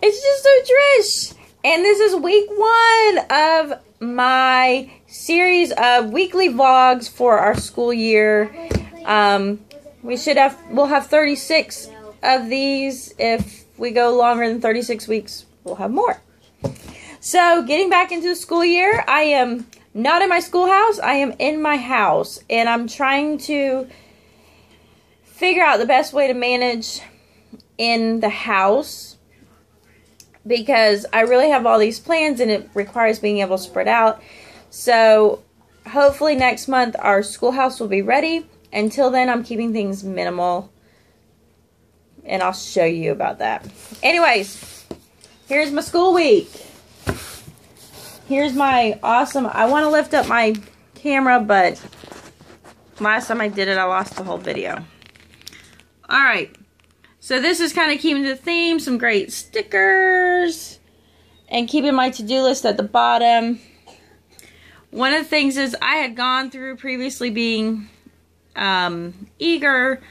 It's just so Trish. And this is week 1 of my series of weekly vlogs for our school year. We'll have 36 of these. If we go longer than 36 weeks, we'll have more. So, getting back into the school year, I am not in my schoolhouse. I am in my house. And I'm trying to figure out the best way to manage in the house, because I really have all these plans and it requires being able to spread out. So hopefully next month our schoolhouse will be ready. Until then, I'm keeping things minimal, and I'll show you about that. Anyways, here's my school week. Here's my awesome, I want to lift up my camera, but last time I did it, I lost the whole video. Alright, so this is kind of keeping the theme, some great stickers, and keeping my to-do list at the bottom. One of the things is I had gone through previously being eager,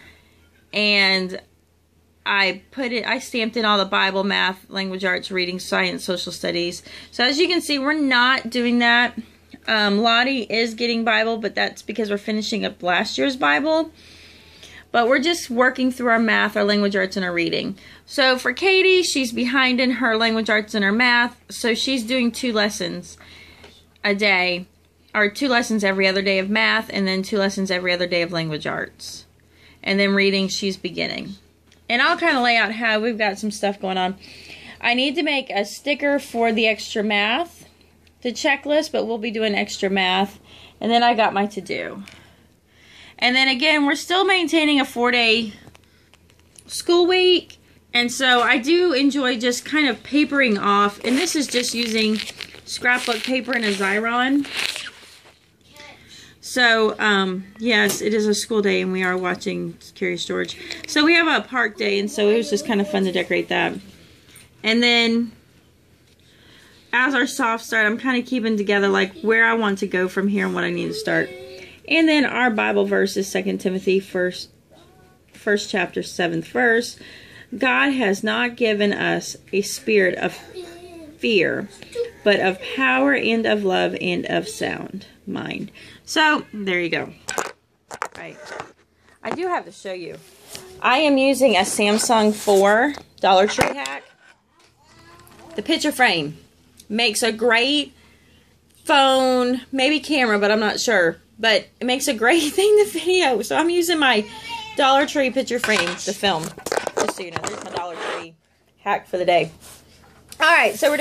and I stamped in all the Bible, math, language arts, reading, science, social studies. So as you can see, we're not doing that. Lottie is getting Bible, but that's because we're finishing up last year's Bible. But we're just working through our math, our language arts, and our reading. So for Katie, she's behind in her language arts and her math. So she's doing 2 lessons a day, or 2 lessons every other day of math, and then 2 lessons every other day of language arts. And then reading, she's beginning. And I'll kind of lay out how we've got some stuff going on. I need to make a sticker for the extra math, the checklist, but we'll be doing extra math. And then I got my to-do. And then again, we're still maintaining a 4-day school week. And so I do enjoy just kind of papering off. And this is just using scrapbook paper and a Xyron. So, yes, it is a school day and we are watching Curious George. So we have a park day, and so it was just kind of fun to decorate that. And then as our soft start, I'm kind of keeping together like where I want to go from here and what I need to start. And then our Bible verse is 2 Timothy, first chapter, 7th verse. God has not given us a spirit of fear, but of power and of love and of sound mind. So, there you go. Right. I do have to show you. I am using a Samsung 4 Dollar Tree hack. The picture frame makes a great phone, maybe camera, but I'm not sure. But it makes a great thing to video. So I'm using my Dollar Tree picture frame to film. Just so you know, there's my Dollar Tree hack for the day. Alright, so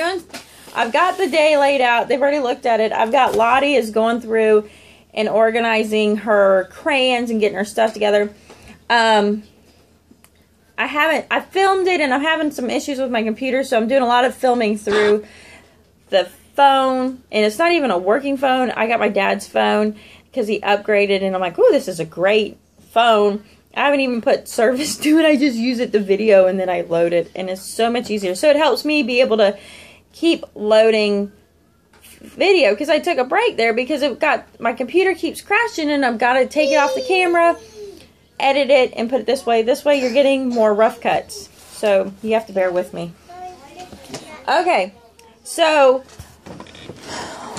I've got the day laid out. They've already looked at it. I've got Lottie is going through and organizing her crayons and getting her stuff together. I filmed it and I'm having some issues with my computer, so I'm doing a lot of filming through the phone. And it's not even a working phone. I got my dad's phone because he upgraded, and I'm like, ooh, this is a great phone. I haven't even put service to it. I just use it to video and then I load it, and it's so much easier. So it helps me be able to keep loading video, because I took a break there because my computer keeps crashing and I've got to take it off the camera, edit it, and put it this way. This way you're getting more rough cuts. So you have to bear with me. Okay, so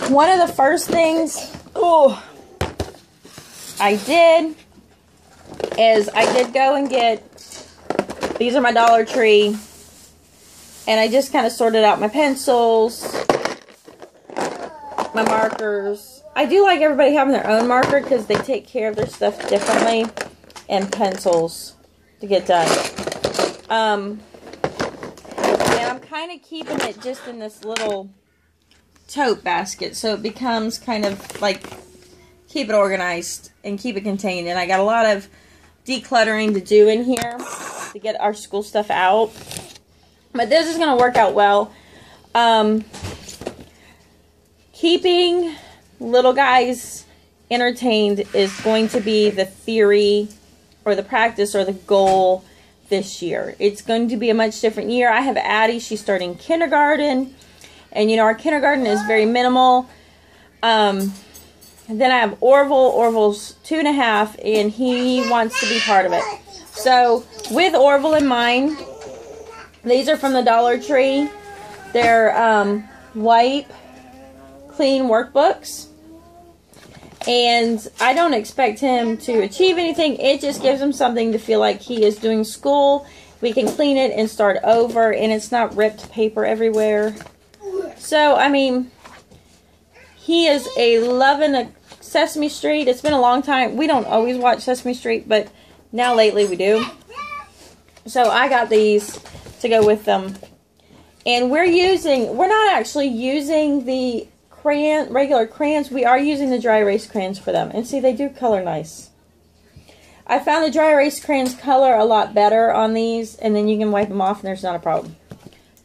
one of the first things I did is I did go and get, these are my Dollar Tree, and I just kind of sorted out my pencils, my markers. I do like everybody having their own marker because they take care of their stuff differently, and pencils to get done. And I'm kind of keeping it just in this little tote basket, so it becomes kind of like, keep it organized and keep it contained. And I got a lot of decluttering to do in here to get our school stuff out. But this is going to work out well. Keeping little guys entertained is going to be the theory or the practice or the goal this year. It's going to be a much different year. I have Addie. She's starting kindergarten. And, you know, our kindergarten is very minimal. And then I have Orville. Orville's 2.5, and he wants to be part of it. So, with Orville in mind, These are from the Dollar Tree. They're wipe clean workbooks. And I don't expect him to achieve anything. It just gives him something to feel like he is doing school. We can clean it and start over, and it's not ripped paper everywhere. So, I mean, he is loving Sesame Street. It's been a long time. We don't always watch Sesame Street, but now lately we do. So I got these to go with them. And we're not actually using the regular crayons. We are using the dry erase crayons for them. And see, they do color nice. I found the dry erase crayons color a lot better on these, and then you can wipe them off and there's not a problem.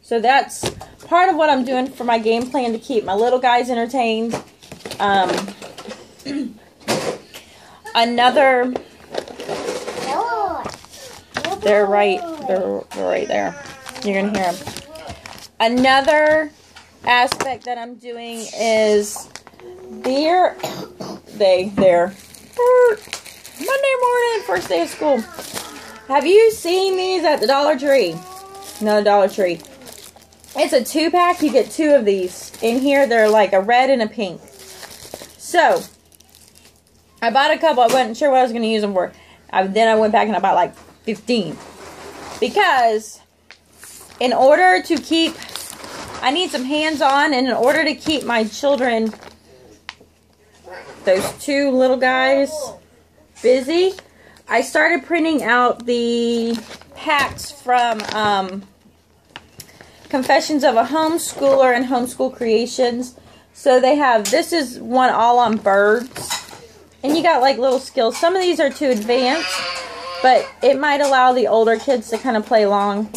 So that's part of what I'm doing for my game plan to keep my little guys entertained. They're right there. You're gonna hear them. Another aspect that I'm doing is Monday morning, first day of school. Have you seen these at the Dollar Tree? No, Dollar Tree. It's a 2-pack. You get 2 of these. In here, they're like a red and a pink. So, I bought a couple. I wasn't sure what I was going to use them for. Then I went back and I bought like 15. Because in order to keep, I need some hands-on, and in order to keep my children, those 2 little guys, busy, I started printing out the packs from Confessions of a Homeschooler and Homeschool Creations. So they have, this is one all on birds. And you got like little skills. Some of these are too advanced, but it might allow the older kids to kind of play along.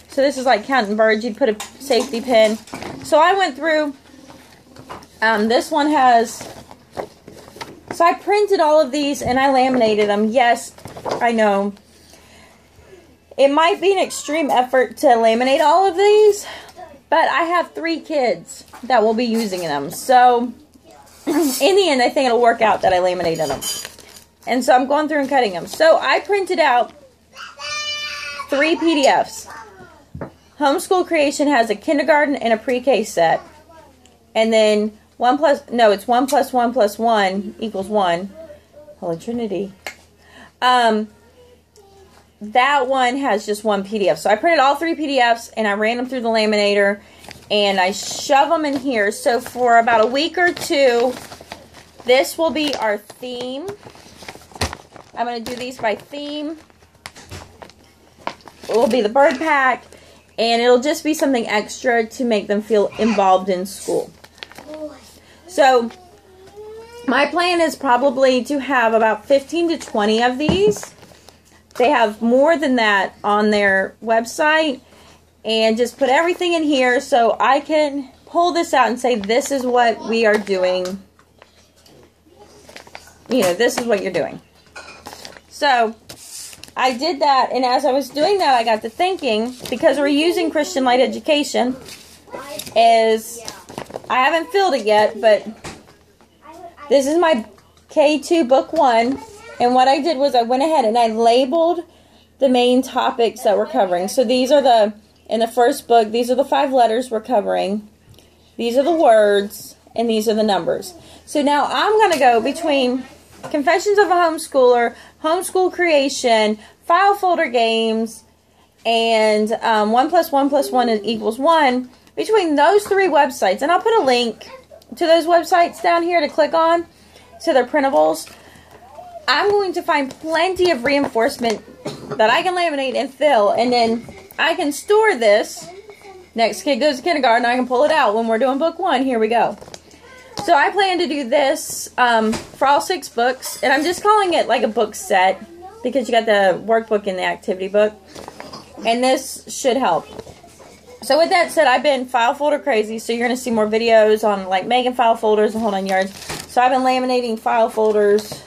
So this is like counting birds. You'd put a safety pin. So I went through, this one has, so I printed all of these and I laminated them. Yes, I know. It might be an extreme effort to laminate all of these, but I have 3 kids that will be using them. So in the end, I think it'll work out that I laminated them. And so I'm going through and cutting them. So I printed out 3 PDFs. Homeschool Creation has a kindergarten and a pre-K set. And then it's 1 + 1 + 1 = 1. Holy Trinity. That one has just 1 PDF. So I printed all 3 PDFs and I ran them through the laminator and I shove them in here. So for about a week or 2, this will be our theme. I'm going to do these by theme. It will be the bird pack, and it'll just be something extra to make them feel involved in school. So my plan is probably to have about 15 to 20 of these. They have more than that on their website, and just put everything in here so I can pull this out and say, this is what we are doing. You know, this is what you're doing. So I did that, and as I was doing that, I got to thinking, because we're using Christian Light Education, I haven't filled it yet, but this is my K2 Book 1. And what I did was I went ahead and I labeled the main topics that we're covering. So these are in the first book, these are the 5 letters we're covering. These are the words, and these are the numbers. So now I'm going to go between Confessions of a Homeschooler, Homeschool Creation, File Folder Games, and 1 + 1 + 1 = 1. Between those 3 websites, and I'll put a link to those websites down here to click on, to their printables. I'm going to find plenty of reinforcement that I can laminate and fill, and then I can store this. Next kid goes to kindergarten, I can pull it out when we're doing book 1. Here we go. So I plan to do this for all 6 books, and I'm just calling it like a book set because you got the workbook and the activity book, and this should help. So with that said, I've been file folder crazy, so you're going to see more videos on like making file folders and whole 9 yards. So I've been laminating file folders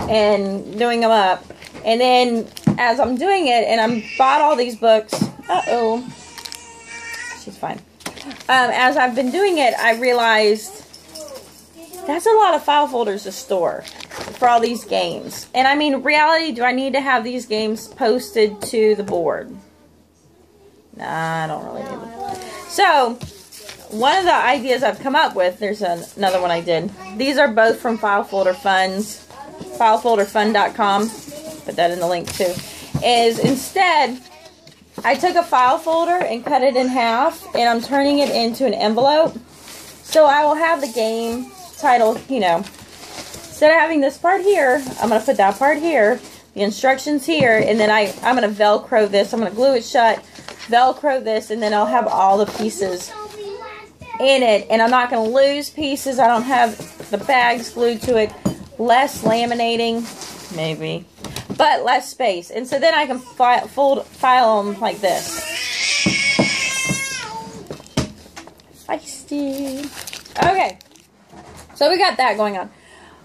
and doing them up, and then as I'm doing it, and I'm bought all these books, she's fine. As I've been doing it, I realized that's a lot of file folders to store. for all these games. And I mean, reality, do I need to have these games posted to the board? Nah, I don't really need them. So, one of the ideas I've come up with, there's another one I did. These are both from File Folder Funds, filefolderfund.com. Put that in the link too. Is instead, I took a file folder and cut it in half, and I'm turning it into an envelope. So I will have the game title, you know, instead of having this part here, I'm going to put that part here, the instructions here, and then I'm going to Velcro this. I'm going to glue it shut, Velcro this, and then I'll have all the pieces in it. And I'm not going to lose pieces. I don't have the bags glued to it. Less laminating, maybe, but less space. And so then I can file them like this. Feisty. Okay, so we got that going on.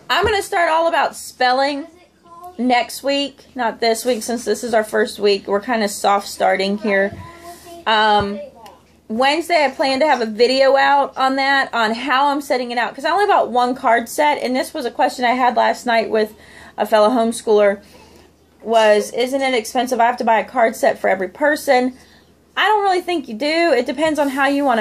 I'm going to start all about spelling next week, not this week, since this is our first week. We're kind of soft starting here. Wednesday, I plan to have a video out on that, on how I'm setting it out, because I only bought one card set, and this was a question I had last night with a fellow homeschooler, was, isn't it expensive? I have to buy a card set for every person. I don't really think you do. It depends on how you want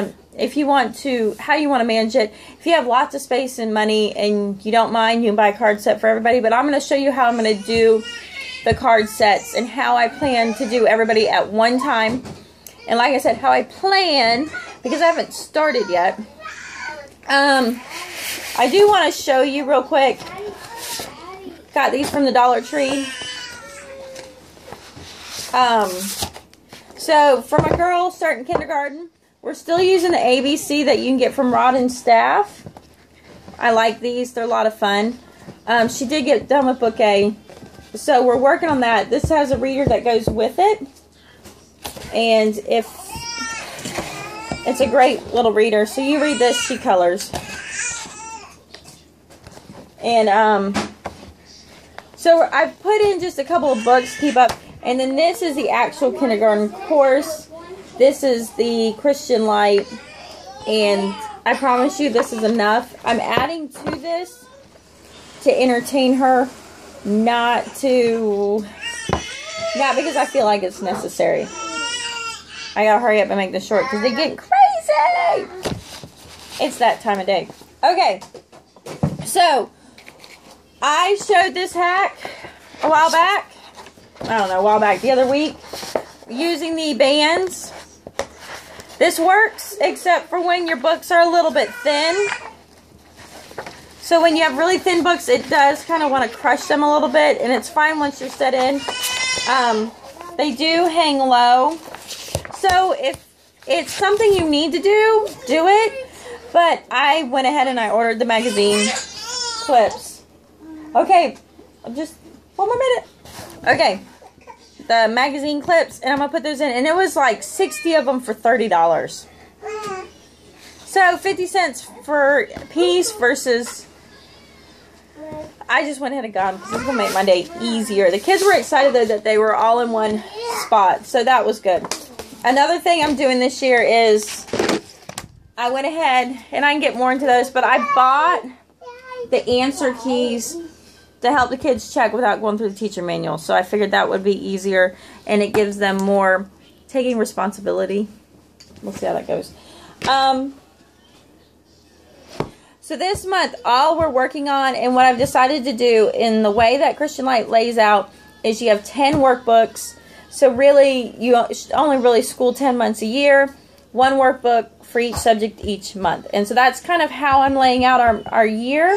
to, how you want to manage it. If you have lots of space and money and you don't mind, you can buy a card set for everybody, but I'm going to show you how I'm going to do the card sets and how I plan to do everybody at one time. And like I said, how I plan, because I haven't started yet, I do want to show you real quick. Got these from the Dollar Tree. So for my girl starting kindergarten, we're still using the ABC that you can get from Rod and Staff. I like these. They're a lot of fun. She did get done with book A. So we're working on that. This has a reader that goes with it. And if it's a great little reader. So you read this, she colors. And so I've put in just a couple of books to keep up. And then this is the actual kindergarten course. This is the Christian Light. And I promise you this is enough. I'm adding to this to entertain her. Not because I feel like it's necessary. I gotta hurry up and make this short because they get crazy. It's that time of day. Okay. So, I showed this hack a while back. I don't know, a while back, the other week. Using the bands. This works, except for when your books are a little bit thin. So when you have really thin books, it does kind of want to crush them a little bit. And it's fine once you're set in. They do hang low. So if it's something you need to do it. But I went ahead and I ordered the magazine clips. Okay, just one more minute. Okay, the magazine clips, and I'm going to put those in. And it was like 60 of them for $30. So 50 cents for a piece versus... I just went ahead and got them because it's going to make my day easier. The kids were excited, though, that they were all in one spot. So that was good. Another thing I'm doing this year is I went ahead, and I can get more into those, but I bought the answer keys to help the kids check without going through the teacher manual. So I figured that would be easier, and it gives them more taking responsibility. We'll see how that goes. So this month, all we're working on, and what I've decided to do in the way that Christian Light lays out, is you have 10 workbooks. So really, you only really school 10 months a year. One workbook for each subject each month. And so that's kind of how I'm laying out our year.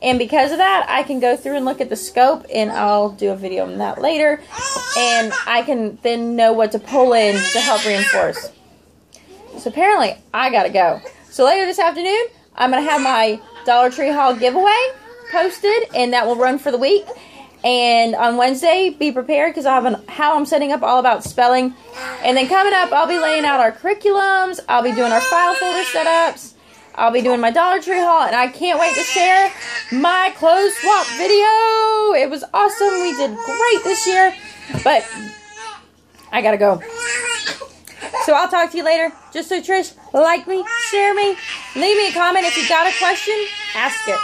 And because of that, I can go through and look at the scope, and I'll do a video on that later. And I can then know what to pull in to help reinforce. So apparently, I gotta go. So later this afternoon, I'm going to have my Dollar Tree haul giveaway posted, and that will run for the week. And on Wednesday, be prepared because I'll have how I'm setting up all about spelling. And then coming up, I'll be laying out our curriculums. I'll be doing our file folder setups. I'll be doing my Dollar Tree haul, and I can't wait to share my clothes swap video. It was awesome. We did great this year, but I got to go. So I'll talk to you later. Just so Trish, like me, share me, leave me a comment. If you got a question, ask it.